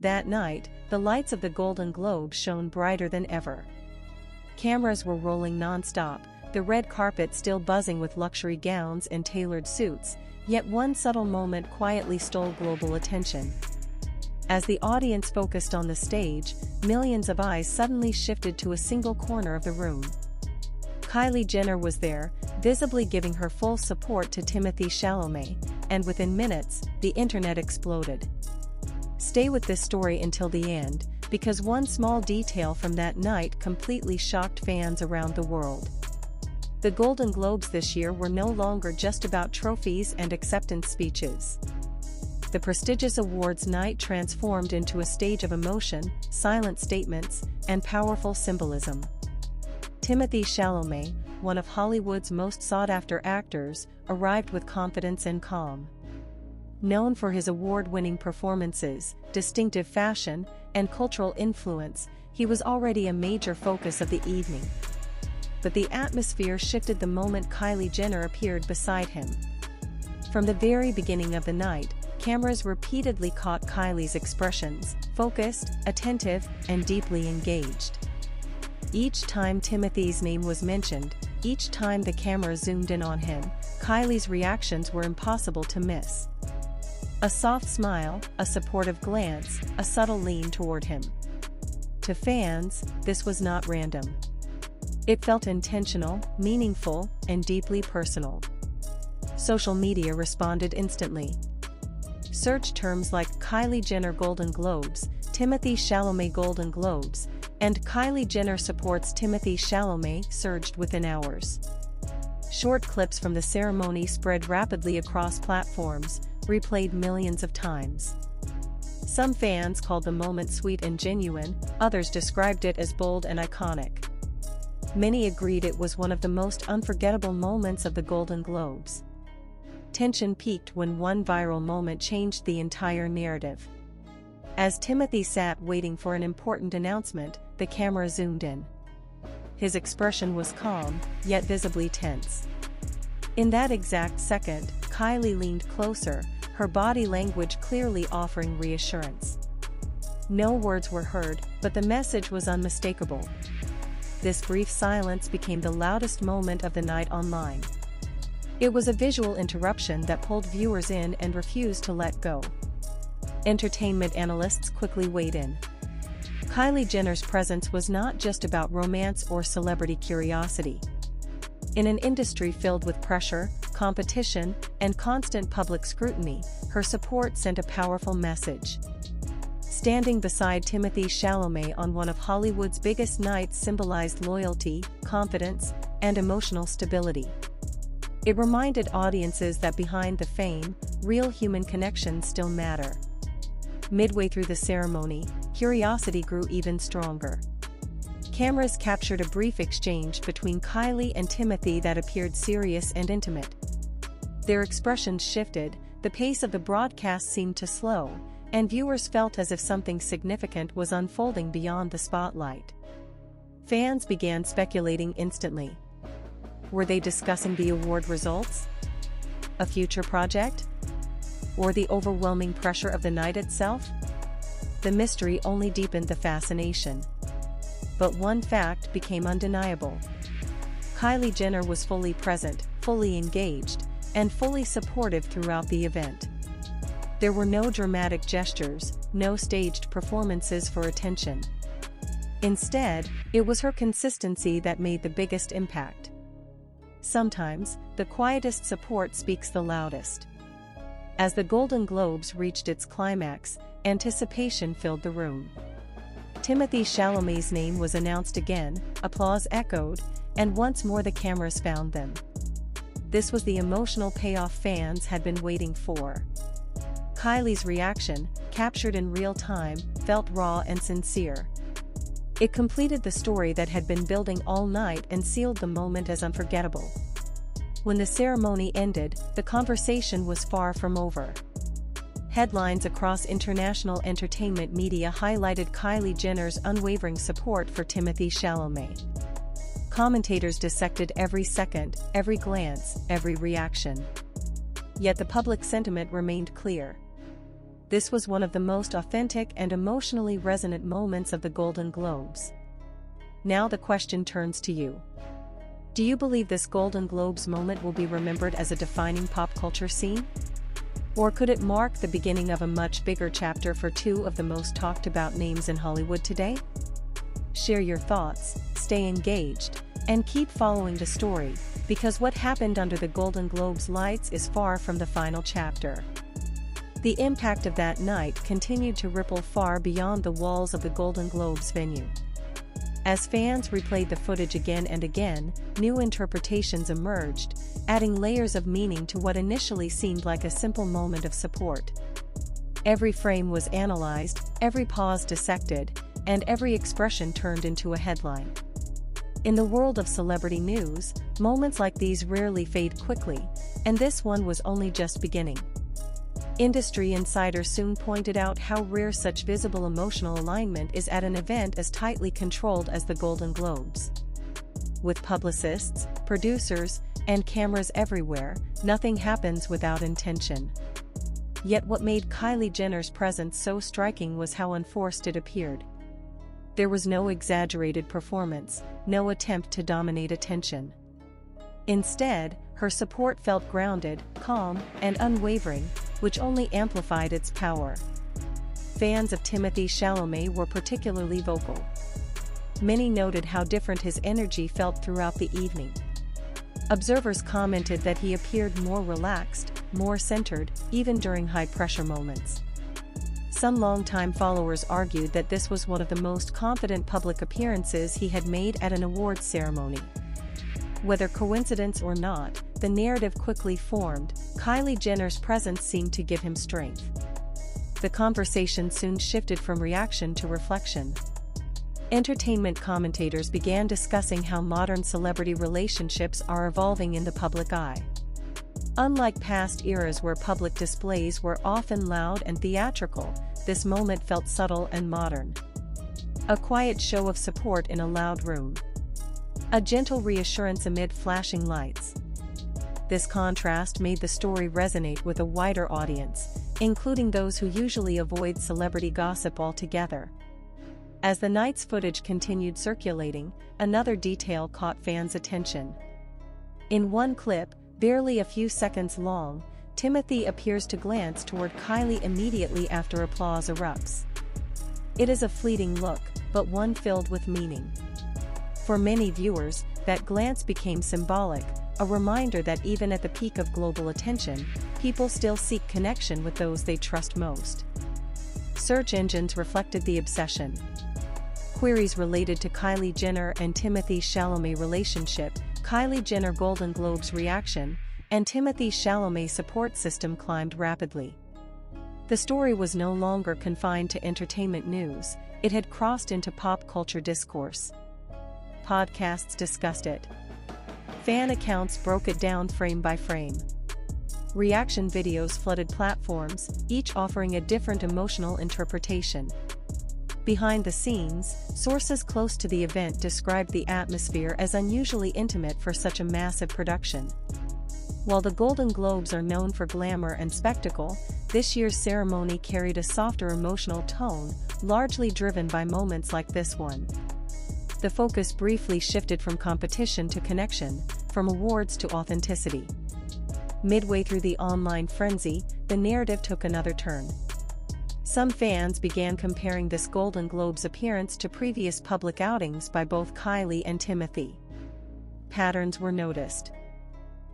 That night, the lights of the Golden Globe shone brighter than ever. Cameras were rolling non-stop, the red carpet still buzzing with luxury gowns and tailored suits, yet one subtle moment quietly stole global attention. As the audience focused on the stage, millions of eyes suddenly shifted to a single corner of the room. Kylie Jenner was there, visibly giving her full support to Timothée Chalamet, and within minutes, the internet exploded. Stay with this story until the end, because one small detail from that night completely shocked fans around the world. The Golden Globes this year were no longer just about trophies and acceptance speeches. The prestigious awards night transformed into a stage of emotion, silent statements, and powerful symbolism. Timothée Chalamet, one of Hollywood's most sought-after actors, arrived with confidence and calm. Known for his award-winning performances, distinctive fashion, and cultural influence, he was already a major focus of the evening. But the atmosphere shifted the moment Kylie Jenner appeared beside him. From the very beginning of the night, cameras repeatedly caught Kylie's expressions, focused, attentive, and deeply engaged. Each time Timothy's name was mentioned, each time the camera zoomed in on him, Kylie's reactions were impossible to miss. A soft smile, a supportive glance, a subtle lean toward him. To fans, this was not random. It felt intentional, meaningful, and deeply personal. Social media responded instantly. Search terms like Kylie Jenner Golden Globes, Timothée Chalamet Golden Globes, and Kylie Jenner supports Timothée Chalamet surged within hours. Short clips from the ceremony spread rapidly across platforms, replayed millions of times. Some fans called the moment sweet and genuine, others described it as bold and iconic. Many agreed it was one of the most unforgettable moments of the Golden Globes. Tension peaked when one viral moment changed the entire narrative. As Timothée sat waiting for an important announcement, the camera zoomed in. His expression was calm, yet visibly tense. In that exact second, Kylie leaned closer, her body language clearly offering reassurance. No words were heard, but the message was unmistakable. This brief silence became the loudest moment of the night online. It was a visual interruption that pulled viewers in and refused to let go. Entertainment analysts quickly weighed in. Kylie Jenner's presence was not just about romance or celebrity curiosity. In an industry filled with pressure, competition, and constant public scrutiny, her support sent a powerful message. Standing beside Timothée Chalamet on one of Hollywood's biggest nights symbolized loyalty, confidence, and emotional stability. It reminded audiences that behind the fame, real human connections still matter. Midway through the ceremony, curiosity grew even stronger. Cameras captured a brief exchange between Kylie and Timothée that appeared serious and intimate. Their expressions shifted, the pace of the broadcast seemed to slow, and viewers felt as if something significant was unfolding beyond the spotlight. Fans began speculating instantly. Were they discussing the award results? A future project? Or the overwhelming pressure of the night itself? The mystery only deepened the fascination. But one fact became undeniable. Kylie Jenner was fully present, fully engaged, and fully supportive throughout the event. There were no dramatic gestures, no staged performances for attention. Instead, it was her consistency that made the biggest impact. Sometimes, the quietest support speaks the loudest. As the Golden Globes reached its climax, anticipation filled the room. Timothée Chalamet's name was announced again, applause echoed, and once more the cameras found them. This was the emotional payoff fans had been waiting for. Kylie's reaction, captured in real time, felt raw and sincere. It completed the story that had been building all night and sealed the moment as unforgettable. When the ceremony ended, the conversation was far from over. Headlines across international entertainment media highlighted Kylie Jenner's unwavering support for Timothée Chalamet. Commentators dissected every second, every glance, every reaction. Yet the public sentiment remained clear. This was one of the most authentic and emotionally resonant moments of the Golden Globes. Now the question turns to you. Do you believe this Golden Globes moment will be remembered as a defining pop culture scene? Or could it mark the beginning of a much bigger chapter for two of the most talked about names in Hollywood today? Share your thoughts, stay engaged, and keep following the story, because what happened under the Golden Globes lights is far from the final chapter. The impact of that night continued to ripple far beyond the walls of the Golden Globes venue. As fans replayed the footage again and again, new interpretations emerged, adding layers of meaning to what initially seemed like a simple moment of support. Every frame was analyzed, every pause dissected, and every expression turned into a headline. In the world of celebrity news, moments like these rarely fade quickly, and this one was only just beginning. Industry insiders soon pointed out how rare such visible emotional alignment is at an event as tightly controlled as the Golden Globes. With publicists, producers, and cameras everywhere, nothing happens without intention. Yet what made Kylie Jenner's presence so striking was how unforced it appeared. There was no exaggerated performance, no attempt to dominate attention. Instead, her support felt grounded, calm, and unwavering, which only amplified its power. Fans of Timothee Chalamet were particularly vocal. Many noted how different his energy felt throughout the evening. Observers commented that he appeared more relaxed, more centered, even during high-pressure moments. Some longtime followers argued that this was one of the most confident public appearances he had made at an awards ceremony. Whether coincidence or not, the narrative quickly formed. Kylie Jenner's presence seemed to give him strength. The conversation soon shifted from reaction to reflection. Entertainment commentators began discussing how modern celebrity relationships are evolving in the public eye. Unlike past eras where public displays were often loud and theatrical, this moment felt subtle and modern. A quiet show of support in a loud room. A gentle reassurance amid flashing lights. This contrast made the story resonate with a wider audience, including those who usually avoid celebrity gossip altogether. As the night's footage continued circulating, another detail caught fans' attention. In one clip, barely a few seconds long, Timothee appears to glance toward Kylie immediately after applause erupts. It is a fleeting look, but one filled with meaning. For many viewers, that glance became symbolic, a reminder that even at the peak of global attention, people still seek connection with those they trust most. Search engines reflected the obsession. Queries related to Kylie Jenner and Timothee Chalamet relationship, Kylie Jenner Golden Globes reaction, and Timothee Chalamet support system climbed rapidly. The story was no longer confined to entertainment news, it had crossed into pop culture discourse. Podcasts discussed it. Fan accounts broke it down frame by frame. Reaction videos flooded platforms, each offering a different emotional interpretation. Behind the scenes, sources close to the event described the atmosphere as unusually intimate for such a massive production. While the Golden Globes are known for glamour and spectacle, this year's ceremony carried a softer emotional tone, largely driven by moments like this one. The focus briefly shifted from competition to connection, from awards to authenticity. Midway through the online frenzy, the narrative took another turn. Some fans began comparing this Golden Globes appearance to previous public outings by both Kylie and Timothee. Patterns were noticed.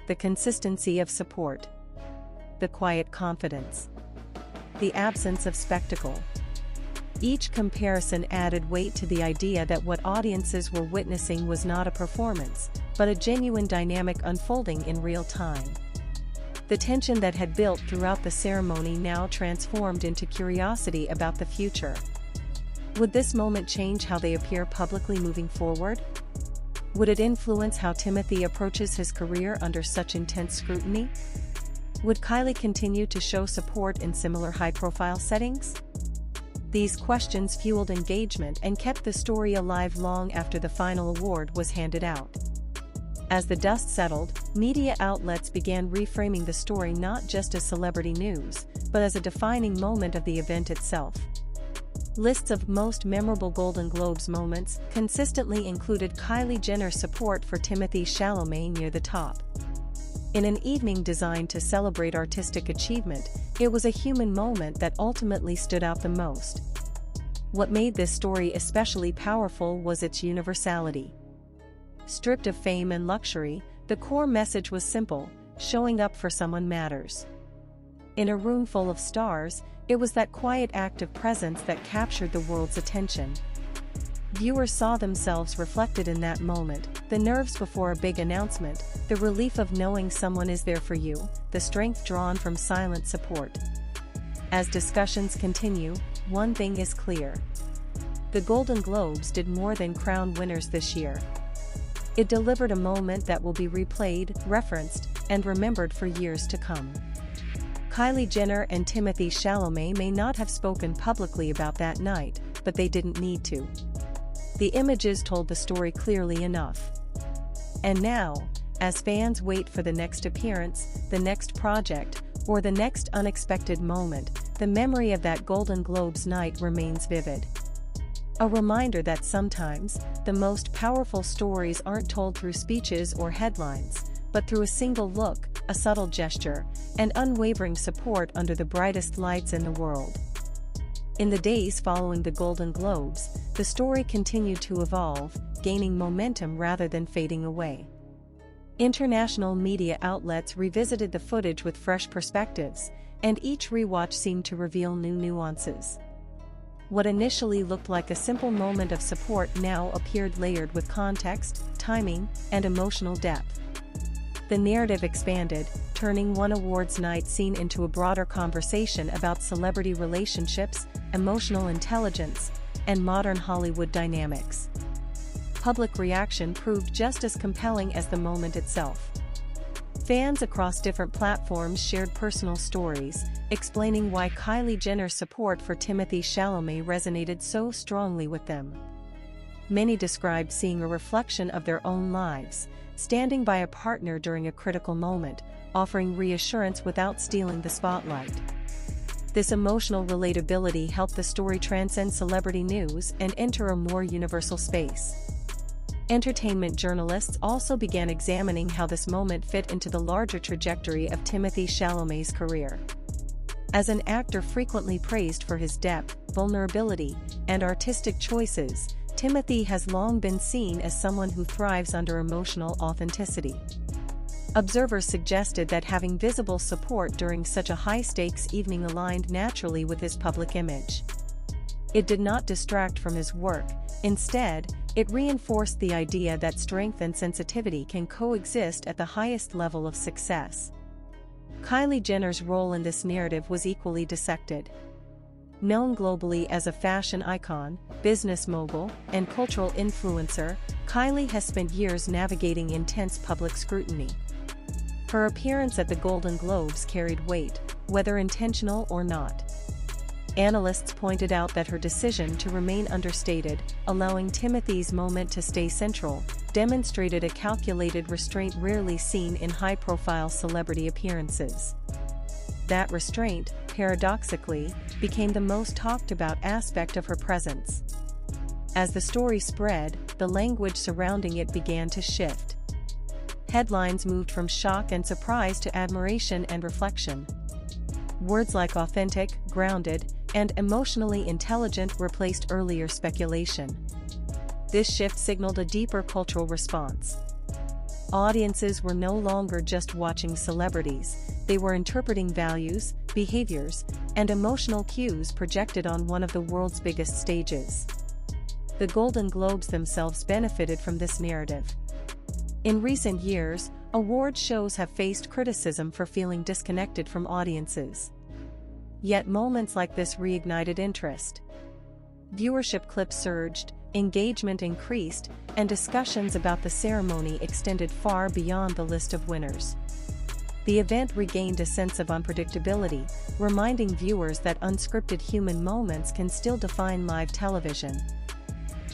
The consistency of support. The quiet confidence. The absence of spectacle. Each comparison added weight to the idea that what audiences were witnessing was not a performance, but a genuine dynamic unfolding in real time. The tension that had built throughout the ceremony now transformed into curiosity about the future. Would this moment change how they appear publicly moving forward? Would it influence how Timothee approaches his career under such intense scrutiny? Would Kylie continue to show support in similar high-profile settings? These questions fueled engagement and kept the story alive long after the final award was handed out. As the dust settled, media outlets began reframing the story not just as celebrity news, but as a defining moment of the event itself. Lists of most memorable Golden Globes moments consistently included Kylie Jenner's support for Timothée Chalamet near the top. In an evening designed to celebrate artistic achievement, it was a human moment that ultimately stood out the most. What made this story especially powerful was its universality. Stripped of fame and luxury, the core message was simple: showing up for someone matters. In a room full of stars, it was that quiet act of presence that captured the world's attention. Viewers saw themselves reflected in that moment: the nerves before a big announcement, the relief of knowing someone is there for you, the strength drawn from silent support. As discussions continue, one thing is clear. The Golden Globes did more than crown winners this year. It delivered a moment that will be replayed, referenced, and remembered for years to come. Kylie Jenner and Timothée Chalamet may not have spoken publicly about that night, but they didn't need to. The images told the story clearly enough. And now, as fans wait for the next appearance, the next project, or the next unexpected moment, the memory of that Golden Globes night remains vivid. A reminder that sometimes, the most powerful stories aren't told through speeches or headlines, but through a single look, a subtle gesture, and unwavering support under the brightest lights in the world. In the days following the Golden Globes, the story continued to evolve, gaining momentum rather than fading away. International media outlets revisited the footage with fresh perspectives, and each rewatch seemed to reveal new nuances. What initially looked like a simple moment of support now appeared layered with context, timing, and emotional depth. The narrative expanded, turning one awards night scene into a broader conversation about celebrity relationships, emotional intelligence, and modern Hollywood dynamics. Public reaction proved just as compelling as the moment itself. Fans across different platforms shared personal stories, explaining why Kylie Jenner's support for Timothée Chalamet resonated so strongly with them. Many described seeing a reflection of their own lives, standing by a partner during a critical moment, offering reassurance without stealing the spotlight. This emotional relatability helped the story transcend celebrity news and enter a more universal space. Entertainment journalists also began examining how this moment fit into the larger trajectory of Timothée Chalamet's career. As an actor frequently praised for his depth, vulnerability, and artistic choices, Timothee has long been seen as someone who thrives under emotional authenticity. Observers suggested that having visible support during such a high-stakes evening aligned naturally with his public image. It did not distract from his work; instead, it reinforced the idea that strength and sensitivity can coexist at the highest level of success. Kylie Jenner's role in this narrative was equally dissected. Known globally as a fashion icon, business mogul, and cultural influencer, Kylie has spent years navigating intense public scrutiny. Her appearance at the Golden Globes carried weight, whether intentional or not. Analysts pointed out that her decision to remain understated, allowing Timothee's moment to stay central, demonstrated a calculated restraint rarely seen in high-profile celebrity appearances. That restraint, paradoxically, became the most talked-about aspect of her presence. As the story spread, the language surrounding it began to shift. Headlines moved from shock and surprise to admiration and reflection. Words like authentic, grounded, and emotionally intelligent replaced earlier speculation. This shift signaled a deeper cultural response. Audiences were no longer just watching celebrities, they were interpreting values, behaviors, and emotional cues projected on one of the world's biggest stages. The Golden Globes themselves benefited from this narrative. In recent years, award shows have faced criticism for feeling disconnected from audiences. Yet moments like this reignited interest. Viewership clips surged, engagement increased, and discussions about the ceremony extended far beyond the list of winners. The event regained a sense of unpredictability, reminding viewers that unscripted human moments can still define live television.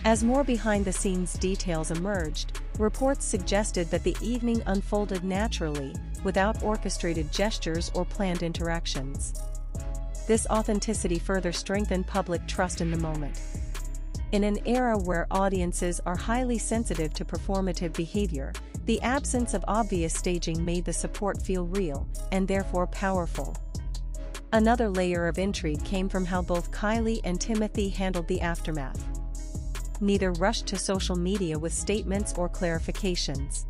As more behind-the-scenes details emerged, reports suggested that the evening unfolded naturally, without orchestrated gestures or planned interactions. this authenticity further strengthened public trust in the moment. In an era where audiences are highly sensitive to performative behavior, the absence of obvious staging made the support feel real, and therefore powerful. Another layer of intrigue came from how both Kylie and Timothee handled the aftermath. Neither rushed to social media with statements or clarifications.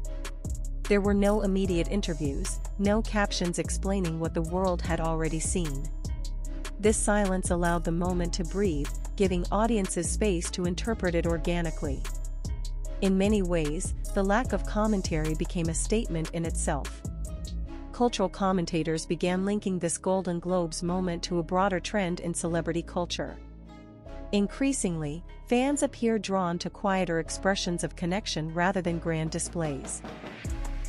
There were no immediate interviews, no captions explaining what the world had already seen. This silence allowed the moment to breathe, giving audiences space to interpret it organically. In many ways, the lack of commentary became a statement in itself. Cultural commentators began linking this Golden Globes moment to a broader trend in celebrity culture. Increasingly, fans appeared drawn to quieter expressions of connection rather than grand displays.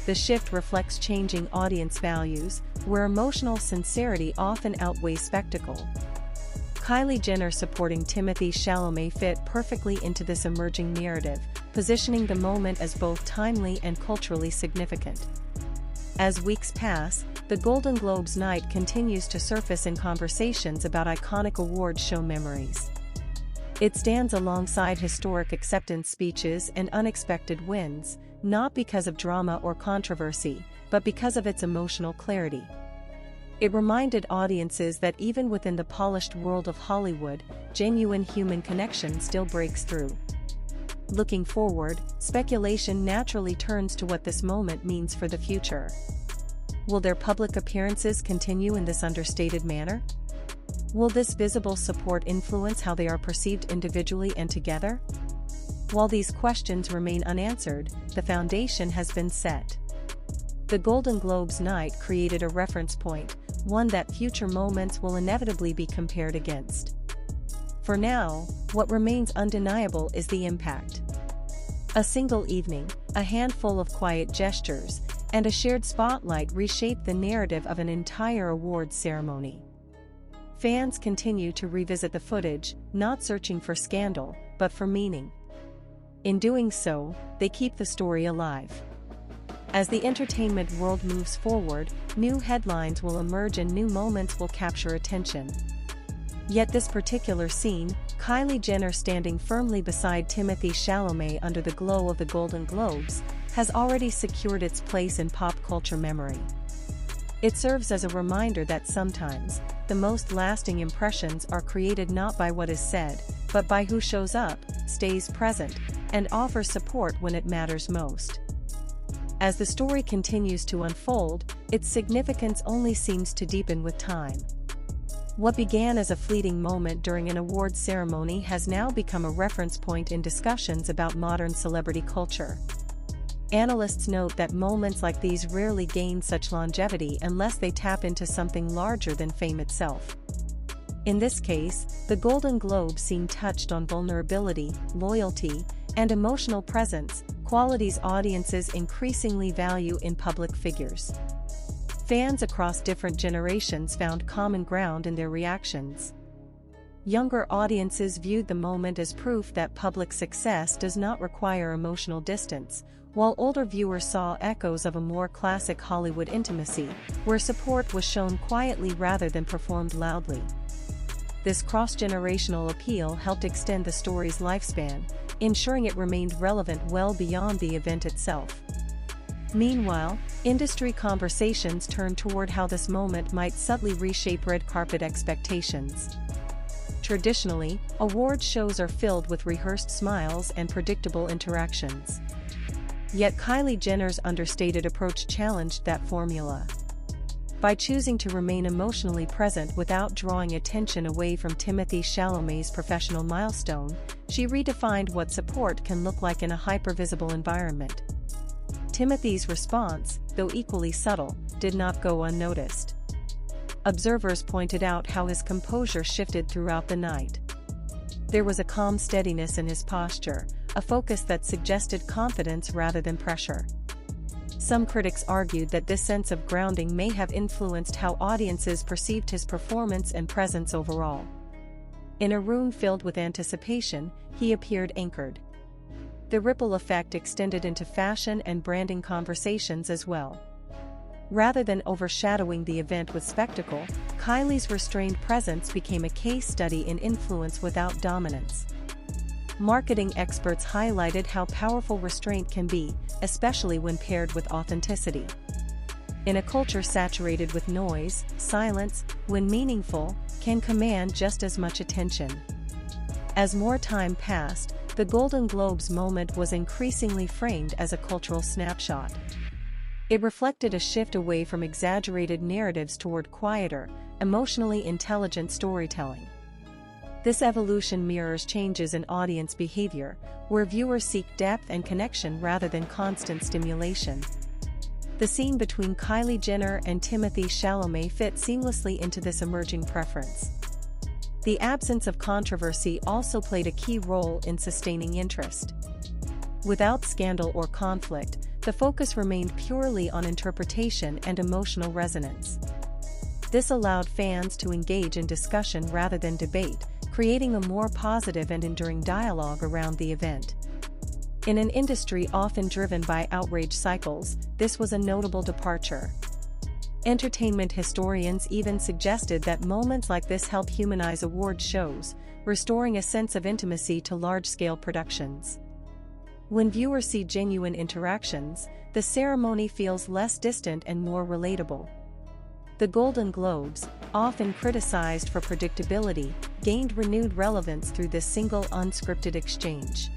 The shift reflects changing audience values, where emotional sincerity often outweighs spectacle. Kylie Jenner supporting Timothee Chalamet fit perfectly into this emerging narrative, positioning the moment as both timely and culturally significant. As weeks pass, the Golden Globes night continues to surface in conversations about iconic awards show memories. It stands alongside historic acceptance speeches and unexpected wins, not because of drama or controversy, but because of its emotional clarity. It reminded audiences that even within the polished world of Hollywood, genuine human connection still breaks through. Looking forward, speculation naturally turns to what this moment means for the future. Will their public appearances continue in this understated manner? Will this visible support influence how they are perceived individually and together? While these questions remain unanswered, the foundation has been set. The Golden Globes night created a reference point, one that future moments will inevitably be compared against. For now, what remains undeniable is the impact. A single evening, a handful of quiet gestures, and a shared spotlight reshaped the narrative of an entire awards ceremony. Fans continue to revisit the footage, not searching for scandal, but for meaning. In doing so, they keep the story alive. As the entertainment world moves forward, new headlines will emerge and new moments will capture attention. Yet this particular scene, Kylie Jenner standing firmly beside Timothee Chalamet under the glow of the Golden Globes, has already secured its place in pop culture memory. It serves as a reminder that sometimes, the most lasting impressions are created not by what is said, but by who shows up, stays present, and offers support when it matters most. As the story continues to unfold, its significance only seems to deepen with time. What began as a fleeting moment during an awards ceremony has now become a reference point in discussions about modern celebrity culture. Analysts note that moments like these rarely gain such longevity unless they tap into something larger than fame itself. In this case, the Golden Globes seem touched on vulnerability, loyalty, and emotional presence, qualities audiences increasingly value in public figures. Fans across different generations found common ground in their reactions. Younger audiences viewed the moment as proof that public success does not require emotional distance, while older viewers saw echoes of a more classic Hollywood intimacy, where support was shown quietly rather than performed loudly. This cross-generational appeal helped extend the story's lifespan, ensuring it remained relevant well beyond the event itself. Meanwhile, industry conversations turned toward how this moment might subtly reshape red carpet expectations. Traditionally, award shows are filled with rehearsed smiles and predictable interactions. Yet Kylie Jenner's understated approach challenged that formula. By choosing to remain emotionally present without drawing attention away from Timothee Chalamet's professional milestone, she redefined what support can look like in a hyper-visible environment. Timothee's response, though equally subtle, did not go unnoticed. Observers pointed out how his composure shifted throughout the night. There was a calm steadiness in his posture, a focus that suggested confidence rather than pressure. Some critics argued that this sense of grounding may have influenced how audiences perceived his performance and presence overall. In a room filled with anticipation, he appeared anchored. The ripple effect extended into fashion and branding conversations as well. Rather than overshadowing the event with spectacle, Kylie's restrained presence became a case study in influence without dominance. Marketing experts highlighted how powerful restraint can be, especially when paired with authenticity. In a culture saturated with noise, silence, when meaningful, can command just as much attention. As more time passed, the Golden Globes moment was increasingly framed as a cultural snapshot. It reflected a shift away from exaggerated narratives toward quieter, emotionally intelligent storytelling. This evolution mirrors changes in audience behavior, where viewers seek depth and connection rather than constant stimulation. The scene between Kylie Jenner and Timothée Chalamet fit seamlessly into this emerging preference. The absence of controversy also played a key role in sustaining interest. Without scandal or conflict, the focus remained purely on interpretation and emotional resonance. This allowed fans to engage in discussion rather than debate, creating a more positive and enduring dialogue around the event. In an industry often driven by outrage cycles, this was a notable departure. Entertainment historians even suggested that moments like this help humanize award shows, restoring a sense of intimacy to large-scale productions. When viewers see genuine interactions, the ceremony feels less distant and more relatable. The Golden Globes, often criticized for predictability, gained renewed relevance through this single unscripted exchange.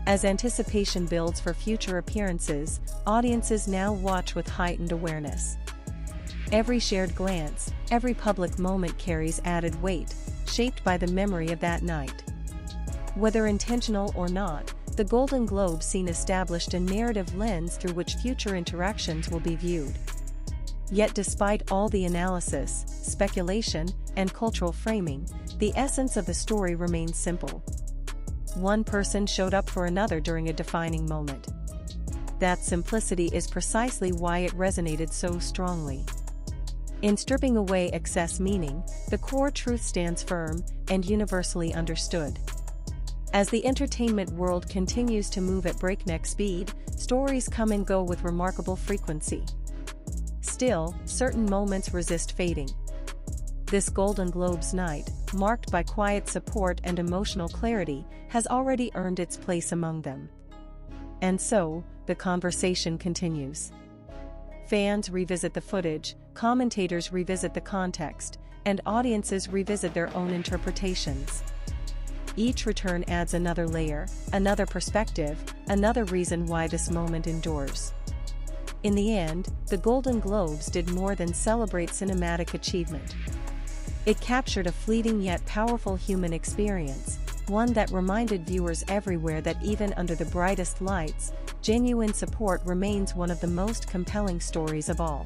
As anticipation builds for future appearances, audiences now watch with heightened awareness. Every shared glance, every public moment carries added weight, shaped by the memory of that night. Whether intentional or not, the Golden Globes scene established a narrative lens through which future interactions will be viewed. Yet despite all the analysis, speculation, and cultural framing, the essence of the story remains simple. One person showed up for another during a defining moment. That simplicity is precisely why it resonated so strongly. In stripping away excess meaning, the core truth stands firm and universally understood. As the entertainment world continues to move at breakneck speed, stories come and go with remarkable frequency. Still, certain moments resist fading. This Golden Globes night, marked by quiet support and emotional clarity, has already earned its place among them. And so, the conversation continues. Fans revisit the footage, commentators revisit the context, and audiences revisit their own interpretations. Each return adds another layer, another perspective, another reason why this moment endures. In the end, the Golden Globes did more than celebrate cinematic achievement. It captured a fleeting yet powerful human experience, one that reminded viewers everywhere that even under the brightest lights, genuine support remains one of the most compelling stories of all.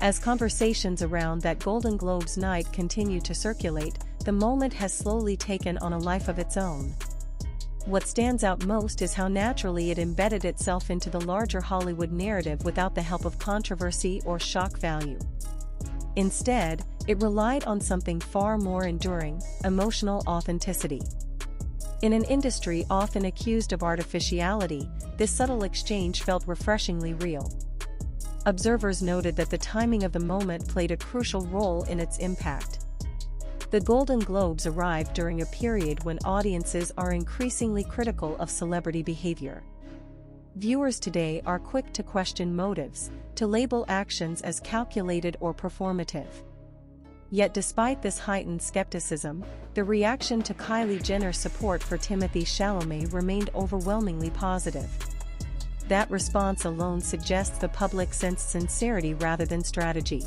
As conversations around that Golden Globes night continue to circulate, the moment has slowly taken on a life of its own. What stands out most is how naturally it embedded itself into the larger Hollywood narrative without the help of controversy or shock value. Instead, it relied on something far more enduring: emotional authenticity. In an industry often accused of artificiality, this subtle exchange felt refreshingly real. Observers noted that the timing of the moment played a crucial role in its impact. The Golden Globes arrived during a period when audiences are increasingly critical of celebrity behavior. Viewers today are quick to question motives, to label actions as calculated or performative. Yet despite this heightened skepticism, the reaction to Kylie Jenner's support for Timothée Chalamet remained overwhelmingly positive. That response alone suggests the public sensed sincerity rather than strategy.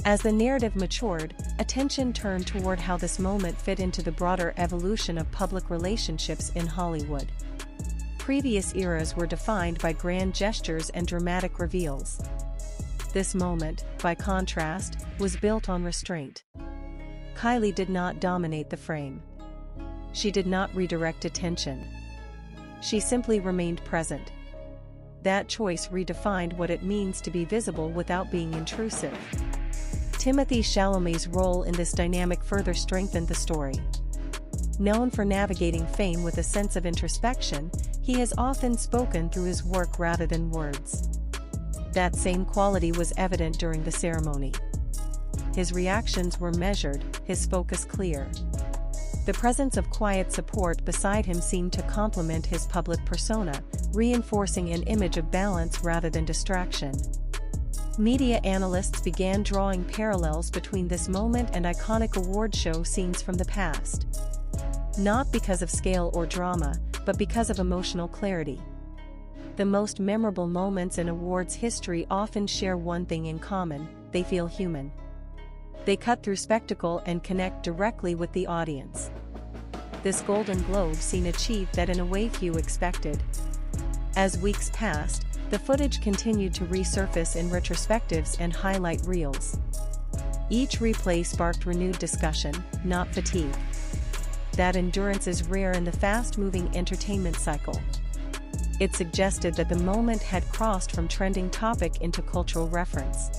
As the narrative matured, attention turned toward how this moment fit into the broader evolution of public relationships in Hollywood. Previous eras were defined by grand gestures and dramatic reveals. This moment, by contrast, was built on restraint. Kylie did not dominate the frame. She did not redirect attention. She simply remained present. That choice redefined what it means to be visible without being intrusive. Timothée Chalamet's role in this dynamic further strengthened the story. Known for navigating fame with a sense of introspection, he has often spoken through his work rather than words. That same quality was evident during the ceremony. His reactions were measured, his focus clear. The presence of quiet support beside him seemed to complement his public persona, reinforcing an image of balance rather than distraction. Media analysts began drawing parallels between this moment and iconic award show scenes from the past. Not because of scale or drama, but because of emotional clarity. The most memorable moments in awards history often share one thing in common: they feel human. They cut through spectacle and connect directly with the audience. This Golden Globe scene achieved that in a way few expected. As weeks passed, the footage continued to resurface in retrospectives and highlight reels. Each replay sparked renewed discussion, not fatigue. That endurance is rare in the fast-moving entertainment cycle. It suggested that the moment had crossed from trending topic into cultural reference.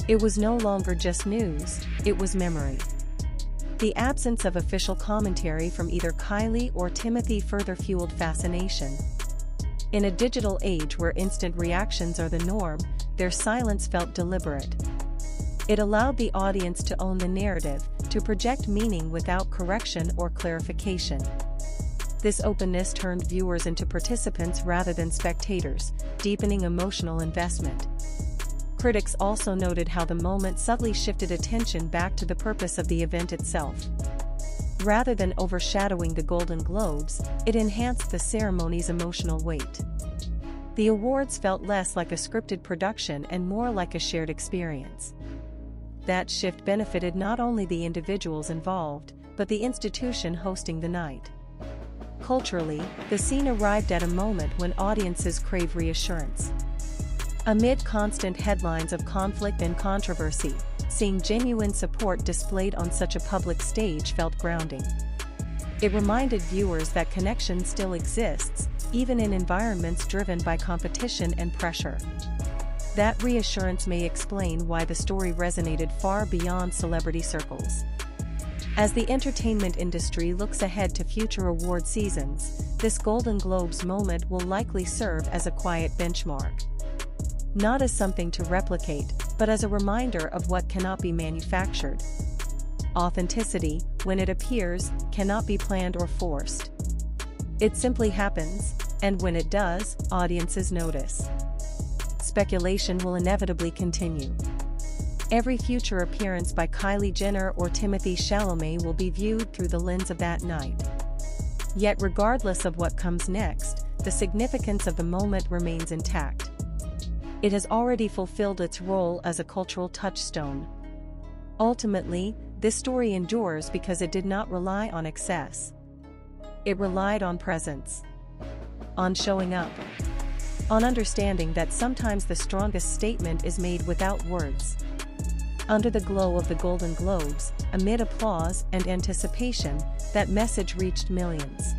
It was no longer just news, it was memory. The absence of official commentary from either Kylie or Timothee further fueled fascination. In a digital age where instant reactions are the norm, their silence felt deliberate. It allowed the audience to own the narrative, to project meaning without correction or clarification. This openness turned viewers into participants rather than spectators, deepening emotional investment. Critics also noted how the moment subtly shifted attention back to the purpose of the event itself. Rather than overshadowing the Golden Globes, it enhanced the ceremony's emotional weight. The awards felt less like a scripted production and more like a shared experience. That shift benefited not only the individuals involved, but the institution hosting the night. Culturally, the scene arrived at a moment when audiences crave reassurance. Amid constant headlines of conflict and controversy, seeing genuine support displayed on such a public stage felt grounding. It reminded viewers that connection still exists, even in environments driven by competition and pressure. That reassurance may explain why the story resonated far beyond celebrity circles. As the entertainment industry looks ahead to future award seasons, this Golden Globes moment will likely serve as a quiet benchmark. Not as something to replicate, but as a reminder of what cannot be manufactured. Authenticity, when it appears, cannot be planned or forced. It simply happens, and when it does, audiences notice. Speculation will inevitably continue. Every future appearance by Kylie Jenner or Timothée Chalamet will be viewed through the lens of that night. Yet regardless of what comes next, the significance of the moment remains intact. It has already fulfilled its role as a cultural touchstone. Ultimately, this story endures because it did not rely on excess. It relied on presence. On showing up. On understanding that sometimes the strongest statement is made without words. Under the glow of the Golden Globes, amid applause and anticipation, that message reached millions.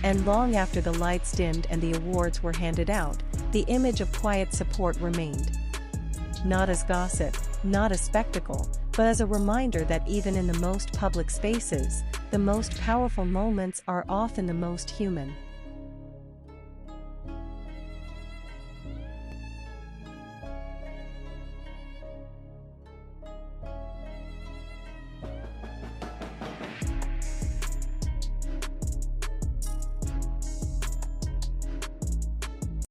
And long after the lights dimmed and the awards were handed out, the image of quiet support remained. Not as gossip, not as spectacle, but as a reminder that even in the most public spaces, the most powerful moments are often the most human.